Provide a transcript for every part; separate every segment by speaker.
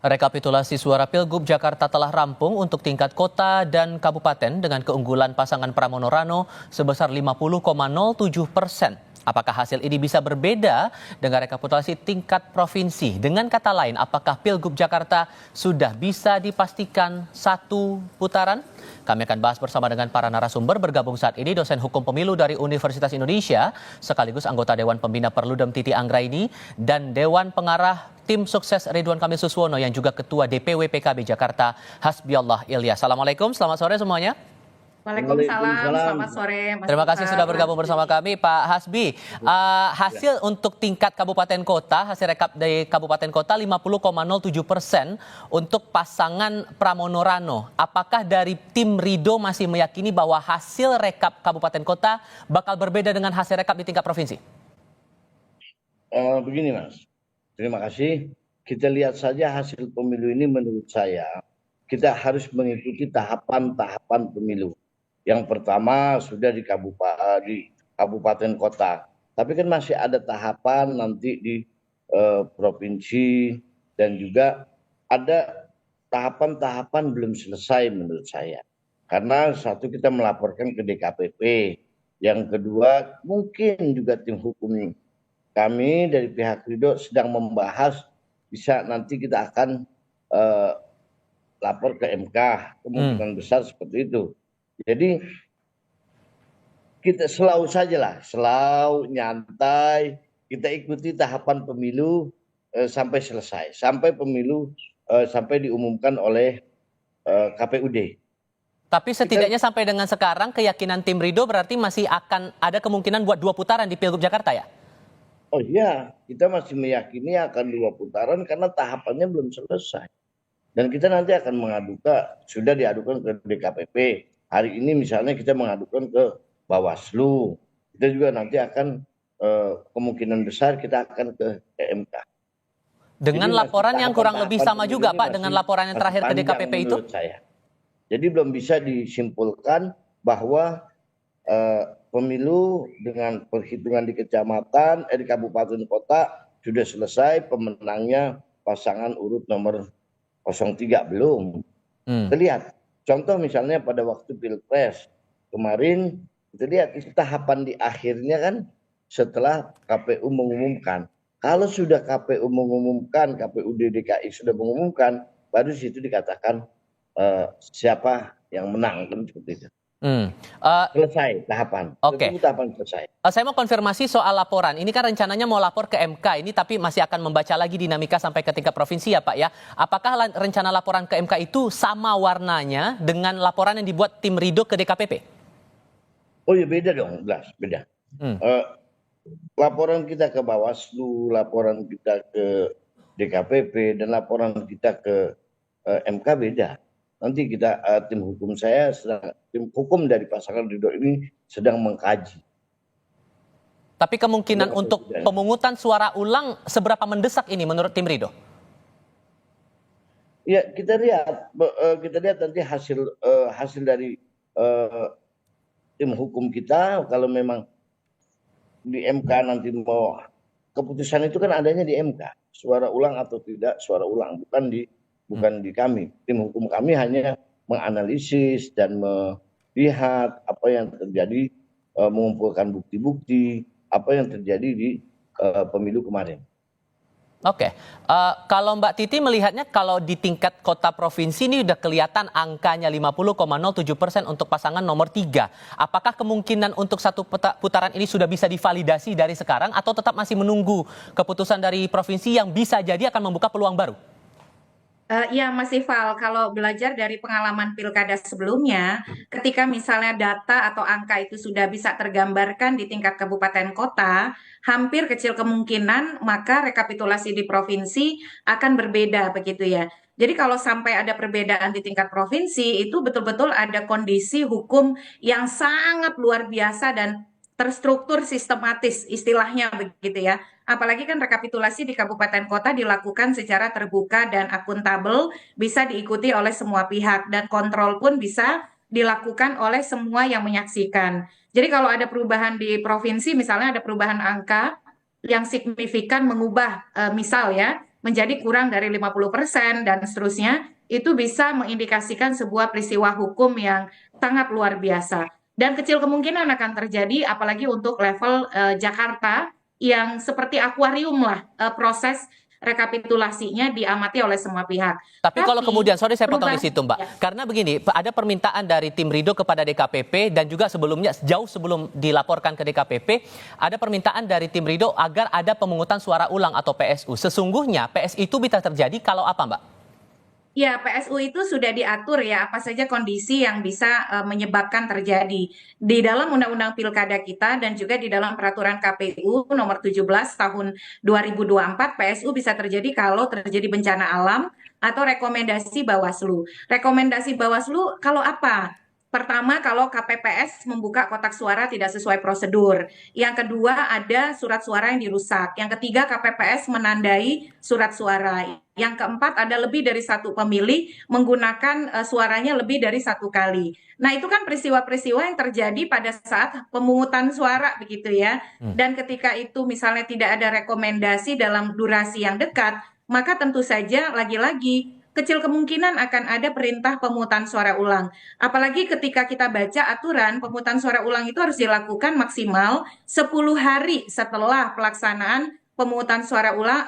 Speaker 1: Rekapitulasi suara Pilgub Jakarta telah rampung untuk tingkat kota dan kabupaten dengan keunggulan pasangan Pramono Rano sebesar 50,07%. Apakah hasil ini bisa berbeda dengan rekapitulasi tingkat provinsi? Dengan kata lain, apakah Pilgub Jakarta sudah bisa dipastikan satu putaran? Kami akan bahas bersama dengan para narasumber. Bergabung saat ini dosen hukum pemilu dari Universitas Indonesia, sekaligus anggota Dewan Pembina Perludem Titi Anggraini, dan Dewan Pengarah Tim Sukses Ridwan Kamil Suswono yang juga Ketua DPW PKB Jakarta, Hasbiallah Ilyas. Assalamualaikum, selamat sore semuanya.
Speaker 2: Waalaikumsalam, selamat sore Mas
Speaker 1: Terima kasih
Speaker 2: Iqbal,
Speaker 1: sudah bergabung
Speaker 2: Mas
Speaker 1: bersama
Speaker 2: Budi.
Speaker 1: kami, Pak Hasbi. Hasil untuk tingkat kabupaten kota, hasil rekap dari kabupaten kota 50,07% untuk pasangan Pramono Rano. Apakah dari tim Rido masih meyakini bahwa hasil rekap kabupaten kota bakal berbeda dengan hasil rekap di tingkat provinsi?
Speaker 3: Begini Mas, terima kasih. Kita lihat saja hasil pemilu ini menurut saya, kita harus mengikuti tahapan-tahapan pemilu. Yang pertama sudah di kabupaten kota, tapi kan masih ada tahapan nanti di provinsi dan juga ada tahapan-tahapan belum selesai menurut saya. Karena satu kita melaporkan ke DKPP, yang kedua mungkin juga tim hukum kami dari pihak Ridho sedang membahas bisa nanti kita akan lapor ke MK, kemungkinan besar seperti itu. Jadi kita selalu nyantai, kita ikuti tahapan pemilu sampai selesai, sampai pemilu sampai diumumkan oleh KPUD.
Speaker 1: Tapi setidaknya sampai dengan sekarang keyakinan tim Rido berarti masih akan ada kemungkinan buat 2 putaran di Pilgub Jakarta ya?
Speaker 3: Oh iya, kita masih meyakini akan 2 putaran karena tahapannya belum selesai. Dan kita nanti akan sudah diadukan ke DKPP. Hari ini misalnya kita mengadukan ke Bawaslu. Kita juga nanti akan kemungkinan besar kita akan ke MK.
Speaker 1: Dengan
Speaker 3: Jadi
Speaker 1: laporan yang kurang lebih sama juga Pak dengan
Speaker 3: masih
Speaker 1: laporan yang terakhir ke DKPP itu?
Speaker 3: menurut saya. Jadi belum bisa disimpulkan bahwa pemilu dengan perhitungan di kecamatan, di kabupaten kota sudah selesai, pemenangnya pasangan urut nomor 03 belum. Kita lihat contoh misalnya pada waktu Pilpres kemarin, kita lihat itu tahapan di akhirnya kan setelah KPU mengumumkan. Kalau sudah KPU mengumumkan, KPUD DKI sudah mengumumkan, baru situ dikatakan siapa yang menang kan seperti itu. Selesai tahapan.
Speaker 1: Oke.
Speaker 3: Tahapan selesai.
Speaker 1: Saya mau konfirmasi soal laporan. Ini kan rencananya mau lapor ke MK ini, tapi masih akan membaca lagi dinamika sampai ke tingkat provinsi ya Pak ya. Apakah rencana laporan ke MK itu sama warnanya dengan laporan yang dibuat tim Rido ke DKPP?
Speaker 3: Oh ya beda dong, jelas beda. Laporan kita ke Bawaslu, laporan kita ke DKPP, dan laporan kita ke MK beda. Nanti kita tim hukum dari pasangan Ridho ini sedang mengkaji.
Speaker 1: Tapi kemungkinan untuk pemungutan suara ulang seberapa mendesak ini menurut tim Ridho?
Speaker 3: Ya kita lihat nanti hasil dari tim hukum kita. Kalau memang di MK nanti mau keputusan itu kan adanya di MK, suara ulang atau tidak suara ulang, bukan di kami. Tim hukum kami hanya menganalisis dan melihat apa yang terjadi, mengumpulkan bukti-bukti apa yang terjadi di pemilu kemarin.
Speaker 1: Oke, kalau Mbak Titi melihatnya kalau di tingkat kota provinsi ini udah kelihatan angkanya 50,07% untuk pasangan nomor 3. Apakah kemungkinan untuk satu putaran ini sudah bisa divalidasi dari sekarang atau tetap masih menunggu keputusan dari provinsi yang bisa jadi akan membuka peluang baru?
Speaker 2: Ya Mas Iqbal, kalau belajar dari pengalaman pilkada sebelumnya, ketika misalnya data atau angka itu sudah bisa tergambarkan di tingkat kabupaten kota, hampir kecil kemungkinan maka rekapitulasi di provinsi akan berbeda begitu ya. Jadi kalau sampai ada perbedaan di tingkat provinsi, itu betul-betul ada kondisi hukum yang sangat luar biasa dan terstruktur sistematis istilahnya begitu ya. Apalagi kan rekapitulasi di kabupaten kota dilakukan secara terbuka dan akuntabel, bisa diikuti oleh semua pihak dan kontrol pun bisa dilakukan oleh semua yang menyaksikan. Jadi kalau ada perubahan di provinsi, misalnya ada perubahan angka yang signifikan mengubah misal ya, menjadi kurang dari 50% dan seterusnya, itu bisa mengindikasikan sebuah peristiwa hukum yang sangat luar biasa. Dan kecil kemungkinan akan terjadi, apalagi untuk level Jakarta yang seperti akuarium lah, proses rekapitulasinya diamati oleh semua pihak.
Speaker 1: Tapi kalau
Speaker 2: Tapi
Speaker 1: kemudian, sorry saya potong di
Speaker 2: perubahan,
Speaker 1: situ Mbak,
Speaker 2: ya,
Speaker 1: karena begini, ada permintaan dari tim Rido kepada DKPP dan juga sebelumnya, jauh sebelum dilaporkan ke DKPP, ada permintaan dari tim Rido agar ada pemungutan suara ulang atau PSU. Sesungguhnya PSU itu bisa terjadi kalau apa Mbak?
Speaker 2: ya, PSU itu sudah diatur ya, apa saja kondisi yang bisa menyebabkan terjadi. Di dalam Undang-Undang Pilkada kita dan juga di dalam Peraturan KPU nomor 17 tahun 2024, PSU bisa terjadi kalau terjadi bencana alam atau rekomendasi Bawaslu. Rekomendasi Bawaslu kalau apa? Pertama, kalau KPPS membuka kotak suara tidak sesuai prosedur. Yang kedua, ada surat suara yang dirusak. Yang ketiga, KPPS menandai surat suara. Yang keempat, ada lebih dari satu pemilih menggunakan suaranya lebih dari satu kali. Nah, itu kan peristiwa-peristiwa yang terjadi pada saat pemungutan suara begitu ya. Dan ketika itu misalnya tidak ada rekomendasi dalam durasi yang dekat, maka tentu saja lagi-lagi kecil kemungkinan akan ada perintah pemungutan suara ulang. Apalagi ketika kita baca aturan pemungutan suara ulang itu harus dilakukan maksimal 10 hari setelah pelaksanaan pemungutan suara ulang,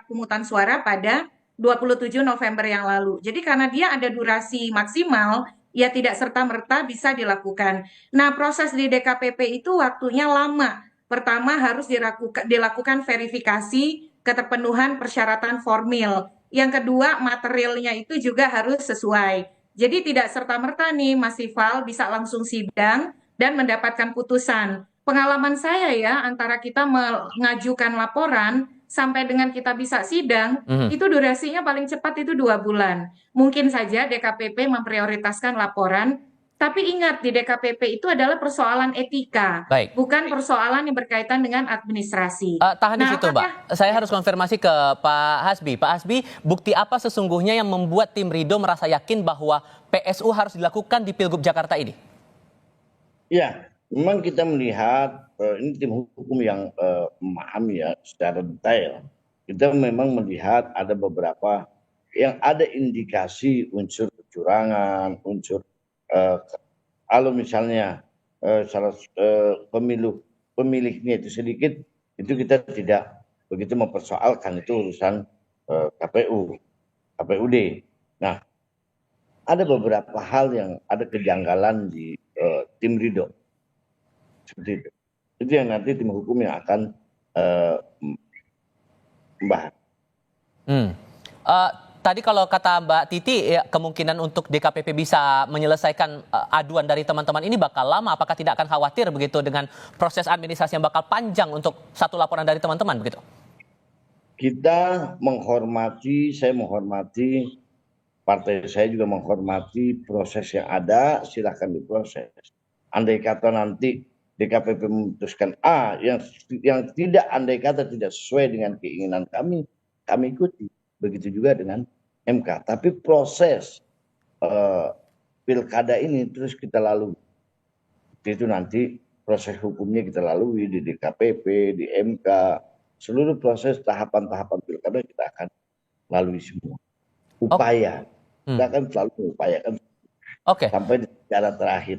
Speaker 2: pemungutan suara pada 27 November yang lalu. Jadi karena dia ada durasi maksimal, ya tidak serta-merta bisa dilakukan. Nah, proses di DKPP itu waktunya lama. Pertama harus dilakukan verifikasi keterpenuhan persyaratan formil. Yang kedua, materialnya itu juga harus sesuai. Jadi tidak serta-merta nih Mas Ival bisa langsung sidang dan mendapatkan putusan. Pengalaman saya ya, antara kita mengajukan laporan sampai dengan kita bisa sidang, itu durasinya paling cepat itu 2 bulan. Mungkin saja DKPP memprioritaskan laporan, tapi ingat di DKPP itu adalah persoalan etika,
Speaker 1: Baik.
Speaker 2: bukan persoalan yang berkaitan dengan administrasi.
Speaker 1: Tahan di
Speaker 2: Nah,
Speaker 1: situ Mbak, saya harus konfirmasi ke Pak Hasbi. Pak Hasbi, bukti apa sesungguhnya yang membuat tim Rido merasa yakin bahwa PSU harus dilakukan di Pilgub Jakarta ini?
Speaker 3: Ya, memang kita melihat ini tim hukum yang memahami ya secara detail. Kita memang melihat ada beberapa yang ada indikasi unsur kecurangan, unsur kalau misalnya pemilihnya itu sedikit, itu kita tidak begitu mempersoalkan, itu urusan KPUD. Nah, ada beberapa hal yang ada kejanggalan di tim Rido. Seperti itu. Itu yang nanti tim hukum yang akan membahas.
Speaker 1: Tadi kalau kata Mbak Titi, ya, kemungkinan untuk DKPP bisa menyelesaikan aduan dari teman-teman ini bakal lama. Apakah tidak akan khawatir begitu dengan proses administrasi yang bakal panjang untuk satu laporan dari teman-teman begitu?
Speaker 3: Kita menghormati, saya menghormati, partai saya juga menghormati proses yang ada, silahkan diproses. Andai kata nanti DKPP memutuskan A yang tidak, andai kata tidak sesuai dengan keinginan kami ikuti. Begitu juga dengan MK. Tapi proses pilkada ini terus kita lalui. Itu nanti proses hukumnya kita lalui di DKPP, di MK. Seluruh proses tahapan-tahapan pilkada kita akan lalui semua. Upaya. Kita akan selalu mengupayakan sampai di secara terakhir.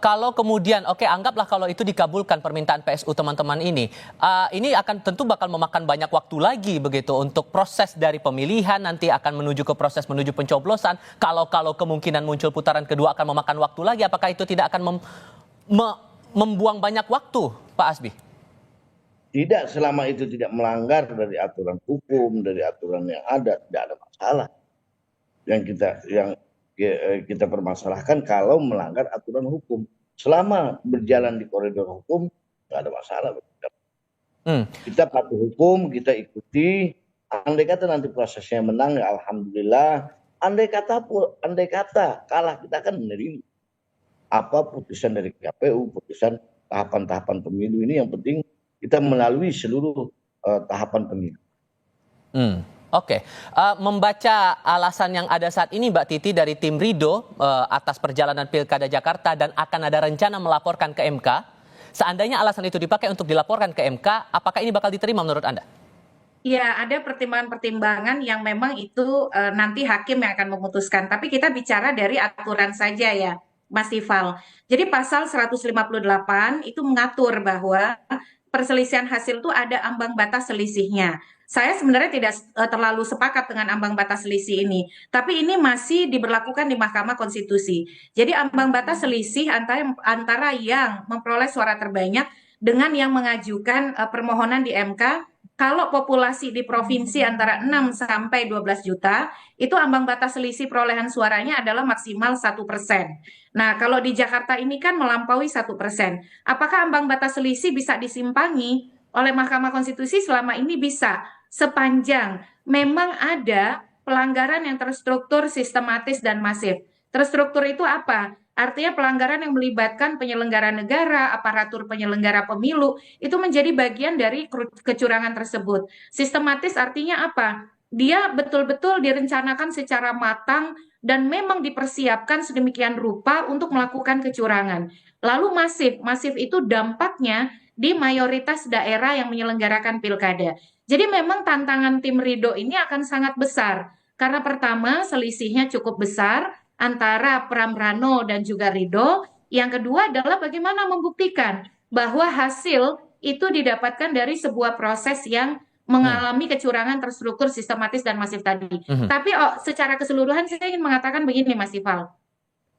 Speaker 1: Kalau kemudian, anggaplah kalau itu dikabulkan permintaan PSU teman-teman ini akan tentu bakal memakan banyak waktu lagi begitu untuk proses dari pemilihan nanti akan menuju ke proses menuju pencoblosan. Kalau kemungkinan muncul putaran kedua akan memakan waktu lagi, apakah itu tidak akan membuang banyak waktu, Pak Hasbi?
Speaker 3: Tidak, selama itu tidak melanggar dari aturan hukum, dari aturan yang ada, tidak ada masalah. Yang kita permasalahkan kalau melanggar aturan hukum. Selama berjalan di koridor hukum, nggak ada masalah. Kita patuh hukum, kita ikuti. Andai kata nanti prosesnya menang, ya alhamdulillah. Andai kata kalah, kita akan menerima apa putusan dari KPU, putusan tahapan-tahapan pemilu ini. Yang penting kita melalui seluruh tahapan pemilu.
Speaker 1: Membaca alasan yang ada saat ini Mbak Titi dari tim Rido atas perjalanan Pilkada Jakarta dan akan ada rencana melaporkan ke MK. Seandainya alasan itu dipakai untuk dilaporkan ke MK, apakah ini bakal diterima menurut Anda?
Speaker 2: Ya, ada pertimbangan-pertimbangan yang memang itu nanti hakim yang akan memutuskan. Tapi kita bicara dari aturan saja ya, Mas Ival. Jadi pasal 158 itu mengatur bahwa perselisihan hasil itu ada ambang batas selisihnya. Saya sebenarnya tidak terlalu sepakat dengan ambang batas selisih ini, tapi ini masih diberlakukan di Mahkamah Konstitusi. Jadi ambang batas selisih antara yang memperoleh suara terbanyak dengan yang mengajukan permohonan di MK. Kalau populasi di provinsi antara 6 sampai 12 juta, itu ambang batas selisih perolehan suaranya adalah maksimal 1%. Nah, kalau di Jakarta ini kan melampaui 1%. Apakah ambang batas selisih bisa disimpangi oleh Mahkamah Konstitusi? Selama ini bisa, sepanjang memang ada pelanggaran yang terstruktur, sistematis, dan masif. Terstruktur itu apa? Artinya pelanggaran yang melibatkan penyelenggara negara, aparatur penyelenggara pemilu, itu menjadi bagian dari kecurangan tersebut. Sistematis artinya apa? Dia betul-betul direncanakan secara matang dan memang dipersiapkan sedemikian rupa untuk melakukan kecurangan. Lalu masif, masif itu dampaknya di mayoritas daerah yang menyelenggarakan pilkada. Jadi memang tantangan tim Ridho ini akan sangat besar. Karena pertama selisihnya cukup besar antara Pramrano dan juga Ridho. Yang kedua adalah bagaimana membuktikan bahwa hasil itu didapatkan dari sebuah proses yang
Speaker 1: Hmm.
Speaker 2: mengalami kecurangan terstruktur, sistematis, dan masif tadi.
Speaker 1: Mhm.
Speaker 2: Tapi secara keseluruhan saya ingin mengatakan begini, Mas Ival.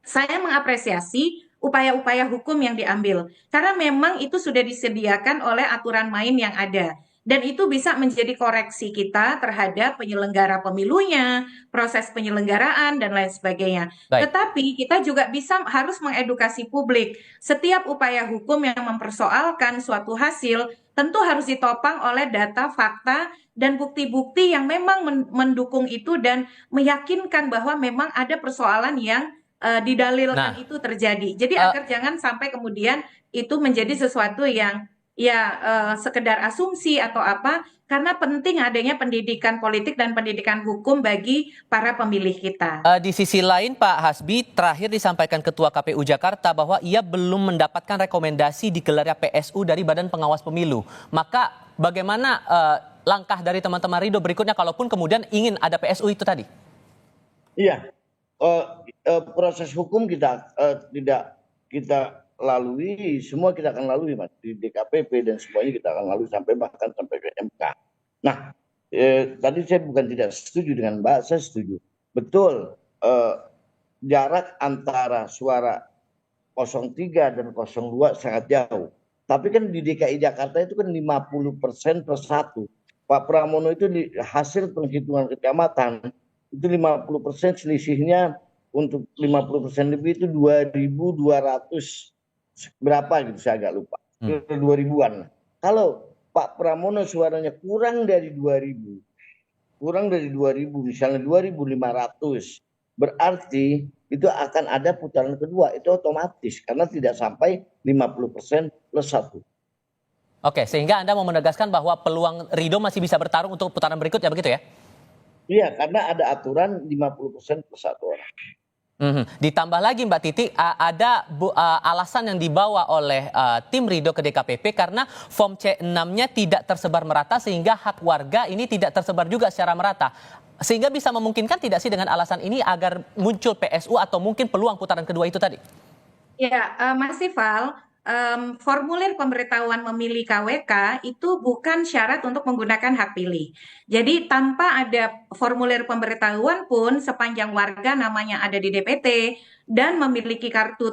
Speaker 2: Saya mengapresiasi upaya-upaya hukum yang diambil karena memang itu sudah disediakan oleh aturan main yang ada dan itu bisa menjadi koreksi kita terhadap penyelenggara pemilunya, proses penyelenggaraan dan lain sebagainya.
Speaker 1: Baik.
Speaker 2: Tetapi kita juga harus mengedukasi publik. Setiap upaya hukum yang mempersoalkan suatu hasil tentu harus ditopang oleh data, fakta, dan bukti-bukti yang memang mendukung itu dan meyakinkan bahwa memang ada persoalan yang didalilkan
Speaker 1: Nah,
Speaker 2: itu terjadi. Jadi
Speaker 1: eh,
Speaker 2: agar jangan sampai kemudian itu menjadi sesuatu yang ya sekedar asumsi atau apa, karena penting adanya pendidikan politik dan pendidikan hukum bagi para pemilih kita.
Speaker 1: di sisi lain Pak Hasbi terakhir disampaikan Ketua KPU Jakarta bahwa ia belum mendapatkan rekomendasi digelarnya PSU dari Badan Pengawas Pemilu. Maka bagaimana langkah dari teman-teman Ridho berikutnya kalaupun kemudian ingin ada PSU itu tadi?
Speaker 3: Iya, proses hukum tidak kita lalui, semua kita akan lalui Mas, di DKPP dan semuanya kita akan lalui bahkan sampai ke MK. Nah, tadi saya bukan tidak setuju dengan Mbak, saya setuju. Betul, jarak antara suara 03 dan 02 sangat jauh. Tapi kan di DKI Jakarta itu kan 50% per 1. Pak Pramono itu hasil penghitungan kecamatan itu 50% selisihnya untuk 50% lebih itu 2.200 berapa gitu saya agak lupa. 2000-an. Kalau Pak Pramono suaranya kurang dari 2.000, misalnya 2.500, berarti itu akan ada putaran kedua, itu otomatis karena tidak sampai 50% plus 1.
Speaker 1: Oke, sehingga Anda mau menegaskan bahwa peluang Ridho masih bisa bertarung untuk putaran berikutnya begitu ya?
Speaker 3: Iya, karena ada aturan 50% plus 1 orang.
Speaker 1: Ditambah lagi Mbak Titi, ada alasan yang dibawa oleh tim Ridho ke DKPP karena form C6-nya tidak tersebar merata sehingga hak warga ini tidak tersebar juga secara merata. Sehingga bisa memungkinkan tidak sih dengan alasan ini agar muncul PSU atau mungkin peluang putaran kedua itu tadi?
Speaker 2: Ya, Mas Ival, formulir pemberitahuan memilih KWK itu bukan syarat untuk menggunakan hak pilih. Jadi tanpa ada formulir pemberitahuan pun sepanjang warga namanya ada di DPT dan memiliki kartu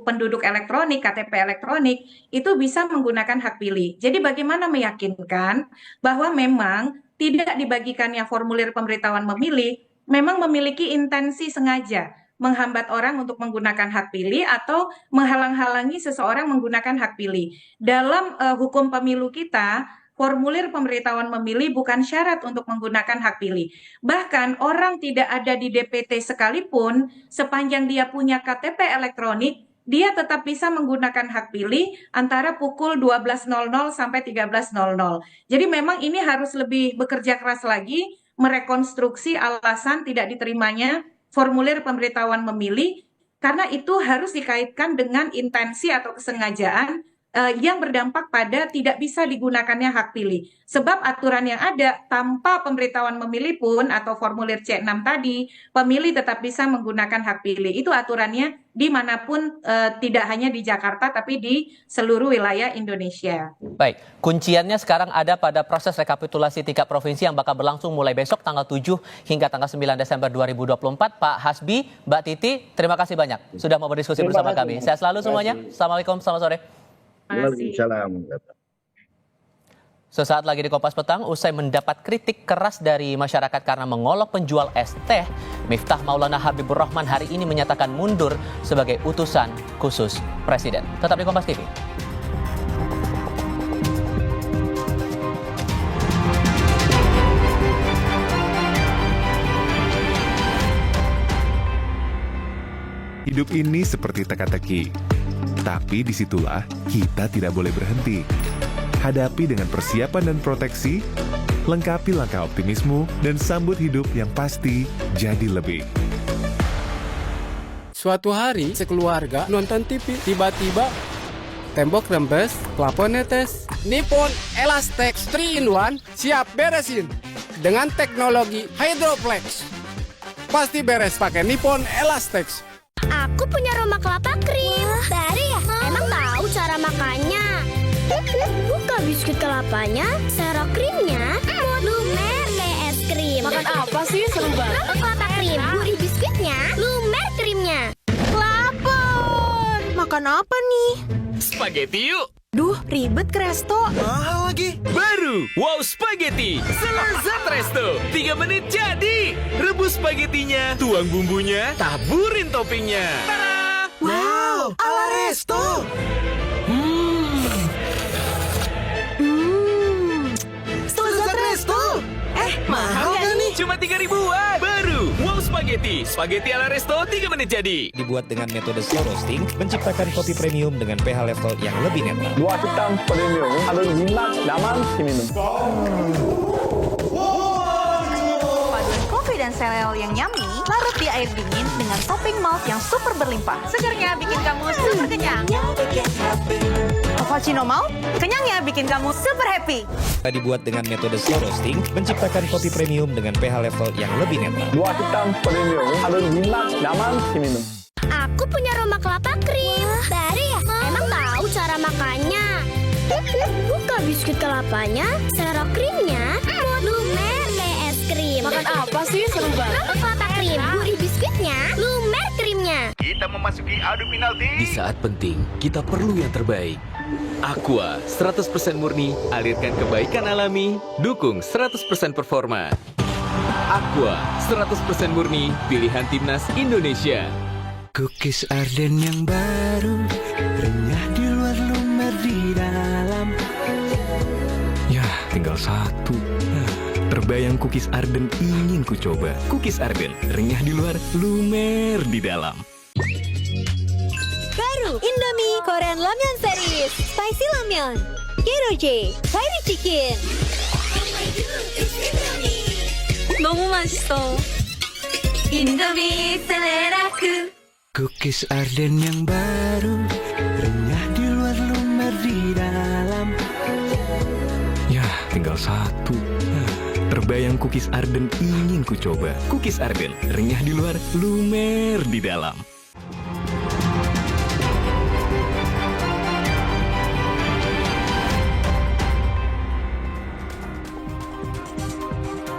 Speaker 2: penduduk elektronik, KTP elektronik, itu bisa menggunakan hak pilih. Jadi bagaimana meyakinkan bahwa memang tidak dibagikannya formulir pemberitahuan memilih memang memiliki intensi sengaja menghambat orang untuk menggunakan hak pilih atau menghalang-halangi seseorang menggunakan hak pilih. Dalam hukum pemilu kita, formulir pemberitahuan memilih bukan syarat untuk menggunakan hak pilih. Bahkan orang tidak ada di DPT sekalipun, sepanjang dia punya KTP elektronik, dia tetap bisa menggunakan hak pilih antara pukul 12.00 sampai 13.00. Jadi memang ini harus lebih bekerja keras lagi merekonstruksi alasan tidak diterimanya formulir pemberitahuan memilih karena itu harus dikaitkan dengan intensi atau kesengajaan yang berdampak pada tidak bisa digunakannya hak pilih. Sebab aturan yang ada tanpa pemberitahuan memilih pun atau formulir C6 tadi, pemilih tetap bisa menggunakan hak pilih. Itu aturannya dimanapun, tidak hanya di Jakarta tapi di seluruh wilayah Indonesia.
Speaker 1: Baik, kunciannya sekarang ada pada proses rekapitulasi tingkat provinsi yang bakal berlangsung mulai besok tanggal 7 hingga tanggal 9 Desember 2024. Pak Hasbi, Mbak Titi, terima kasih banyak sudah mau berdiskusi bersama kami. Sehat selalu semuanya. Assalamualaikum, selamat sore.
Speaker 3: Waalaikumsalam.
Speaker 1: Sesaat lagi di Kompas Petang, usai mendapat kritik keras dari masyarakat karena mengolok penjual es teh, Miftah Maulana Habibur Rahman hari ini menyatakan mundur sebagai utusan khusus Presiden. Tetap di Kompas TV.
Speaker 4: Hidup ini seperti teka-teki, tapi disitulah kita tidak boleh berhenti. Hadapi dengan persiapan dan proteksi, lengkapi langkah optimismu, dan sambut hidup yang pasti jadi lebih.
Speaker 5: Suatu hari, sekeluarga nonton TV, tiba-tiba tembok rembes, plafon netes. Nippon Elastex 3-in-1 siap beresin dengan teknologi Hydroplex. Pasti beres pakai Nippon Elastex.
Speaker 6: Aku punya Roma kelapa krim. Baru ya? Emang tahu cara makannya? Buka biskuit kelapanya, serok krimnya, lumer kayak es krim.
Speaker 7: Makan apa sih? Seru banget.
Speaker 6: Roma kelapa krim, gurih biskuitnya, lumer krimnya.
Speaker 7: Lapar. Makan apa nih?
Speaker 8: Spaghetti yuk!
Speaker 7: Duh, ribet ke resto.
Speaker 8: Mahal lagi! Baru! Wow Spaghetti! Selezat resto! 3 menit jadi! Rebus spaghettinya, tuang bumbunya, taburin toppingnya. Tada!
Speaker 7: Wow, ala resto. Selezat resto. Mahal gak nih?
Speaker 8: Cuma 3 ribuan! Baru! Wow Spaghetti! Spaghetti ala resto 3 menit jadi!
Speaker 9: Dibuat dengan metode slow roasting, menciptakan kopi premium dengan pH level yang lebih netral.
Speaker 10: Buah hitam premium, harus jinak, nyaman diminum.
Speaker 7: Paduan kopi dan sereal yang yummy, larut di air dingin dengan topping malt yang super berlimpah. Segernya bikin kamu super kenyang. Cappuccino malt, kenyangnya bikin kamu super happy.
Speaker 9: Dibuat dengan metode slow roasting, menciptakan kopi premium dengan pH level yang lebih netral.
Speaker 10: Buah hitam premium, harus jinak, nyaman diminum.
Speaker 6: Aku punya Roma kelapa krim. Baru ya? Emang tahu cara makannya? Buka biskuit kelapanya, serok krimnya, lumer kayak es krim.
Speaker 7: Makan apa sih? Seru banget.
Speaker 6: Roma kelapa krim, gurih biskuitnya, lumer krimnya.
Speaker 8: Kita memasuki adu penalti. Di saat penting, kita perlu yang terbaik. Aqua 100% murni, alirkan kebaikan alami, dukung 100% performa. Aqua 100% murni, pilihan timnas Indonesia.
Speaker 11: Cookies Arden yang baru, renyah di luar, lumer di dalam.
Speaker 12: Ya, tinggal satu. Terbayang cookies Arden ingin ku coba. Cookies Arden, renyah di luar, lumer di dalam.
Speaker 13: Baru Indomie Korean Ramyeon Series Spicy Ramyeon Geroje Fiery Chicken.
Speaker 7: 너무 맛있어. 인도미 셀레라크.
Speaker 11: Cookies Arden yang baru, renyah di luar, lumer di dalam.
Speaker 12: Ya, tinggal satu. Terbayang cookies Arden ingin ku coba. Cookies Arden, renyah di luar, lumer di dalam.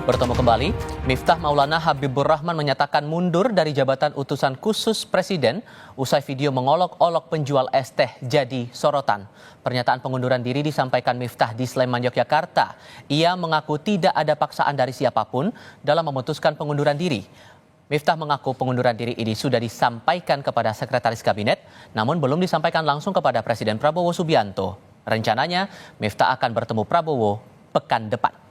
Speaker 1: Bertemu kembali, Miftah Maulana Habibur Rahman menyatakan mundur dari jabatan utusan khusus Presiden usai video mengolok-olok penjual es teh jadi sorotan. Pernyataan pengunduran diri disampaikan Miftah di Sleman, Yogyakarta. Ia mengaku tidak ada paksaan dari siapapun dalam memutuskan pengunduran diri. Miftah mengaku pengunduran diri ini sudah disampaikan kepada Sekretaris Kabinet, namun belum disampaikan langsung kepada Presiden Prabowo Subianto. Rencananya, Miftah akan bertemu Prabowo pekan depan.